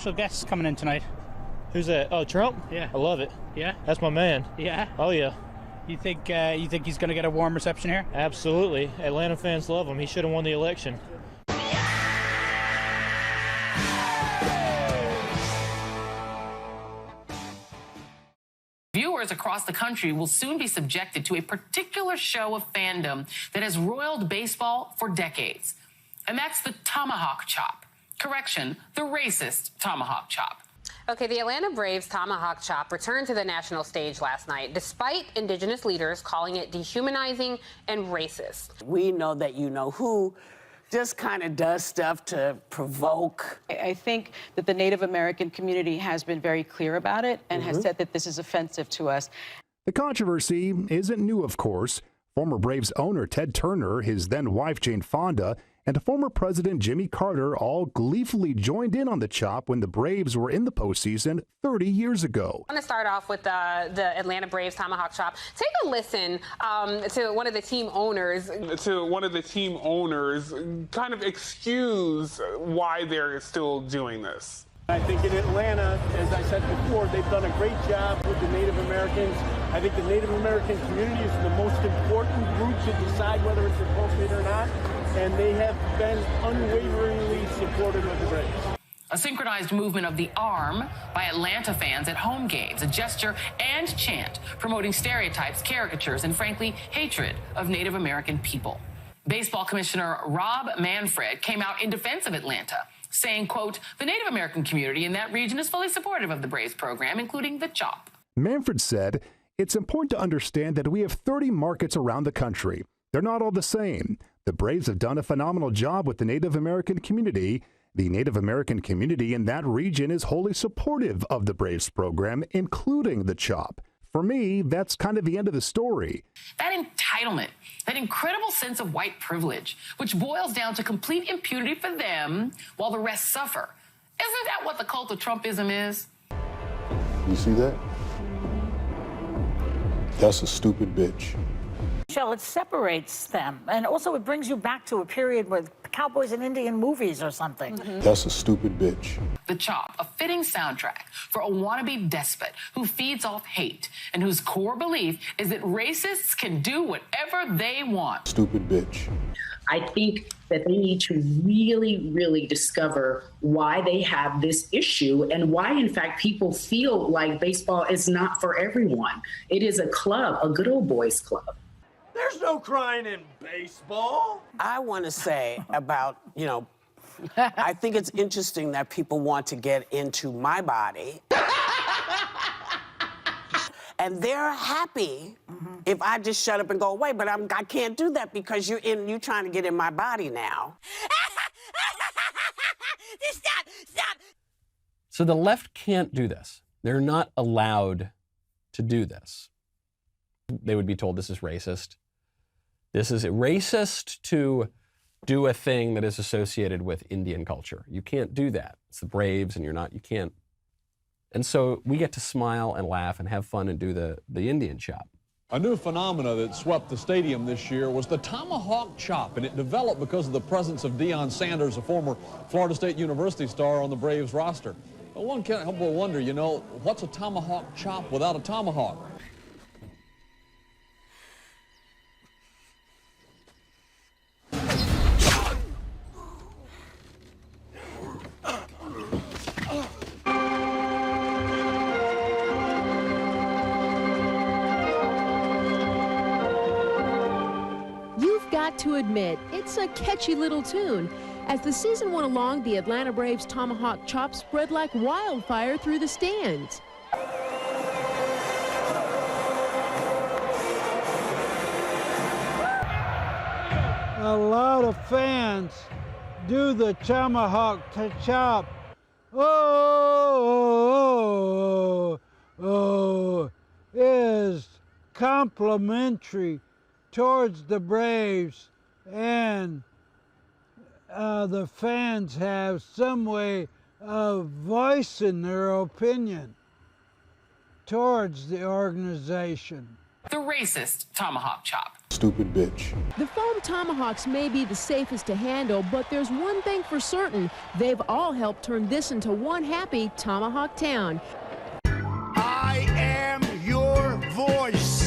Special guests coming in tonight. Who's that? Oh, Trump? Yeah. I love it. Yeah? That's my man. Yeah? Oh, yeah. You think he's going to get a warm reception here? Absolutely. Atlanta fans love him. He should have won the election. Viewers across the country will soon be subjected to a particular show of fandom that has roiled baseball for decades. And that's the tomahawk chop. Correction, the racist tomahawk chop. Okay, the Atlanta Braves tomahawk chop returned to the national stage last night, despite indigenous leaders calling it dehumanizing and racist. We know that you know who just kind of does stuff to provoke. I think that the Native American community has been very clear about it and has said that this is offensive to us. The controversy isn't new, of course. Former Braves owner Ted Turner, his then wife Jane Fonda, and former President Jimmy Carter all gleefully joined in on the chop when the Braves were in the postseason 30 years ago. I want to start off with the Atlanta Braves tomahawk chop. Take a listen to one of the team owners. Kind of excuse why they're still doing this. I think in Atlanta, as I said before, they've done a great job with the Native Americans. I think the Native American community is the most important group to decide whether it's appropriate or not, and they have been unwaveringly supportive of the Braves. A synchronized movement of the arm by Atlanta fans at home games, a gesture and chant promoting stereotypes, caricatures, and frankly, hatred of Native American people. Baseball Commissioner Rob Manfred came out in defense of Atlanta, saying, quote, the Native American community in that region is fully supportive of the Braves program, including the chop. Manfred said, it's important to understand that we have 30 markets around the country. They're not all the same. The Braves have done a phenomenal job with the Native American community. The Native American community in that region is wholly supportive of the Braves program, including the chop. For me, that's kind of the end of the story. That entitlement, that incredible sense of white privilege, which boils down to complete impunity for them while the rest suffer. Isn't that what the cult of Trumpism is? You see that? That's a stupid bitch. Michelle, it separates them, and also it brings you back to a period with cowboys and Indian movies or something. That's a stupid bitch. The chop, a fitting soundtrack for a wannabe despot who feeds off hate and whose core belief is that racists can do whatever they want. Stupid bitch. I think that they need to really, really discover why they have this issue and why, in fact, people feel like baseball is not for everyone. It is a club, a good old boys club. There's no crying in baseball. I want to say about, I think it's interesting that people want to get into my body. And they're happy if I just shut up and go away, but I can't do that because you're trying to get in my body now. Stop! So the left can't do this. They're not allowed to do this. They would be told this is racist. This is racist to do a thing that is associated with Indian culture. You can't do that. It's the Braves and you can't. And so we get to smile and laugh and have fun and do the Indian chop. A new phenomena that swept the stadium this year was the tomahawk chop, and it developed because of the presence of Deion Sanders, a former Florida State University star on the Braves roster. But one can't help but wonder, what's a tomahawk chop without a tomahawk? To admit, it's a catchy little tune. As the season went along, the Atlanta Braves tomahawk chop spread like wildfire through the stands. A lot of fans do the tomahawk chop. Is complimentary towards the Braves, and the fans have some way of voicing their opinion towards the organization. the racist tomahawk chop. Stupid bitch. The foam tomahawks may be the safest to handle, but there's one thing for certain. They've all helped turn this into one happy tomahawk town. I am your voice.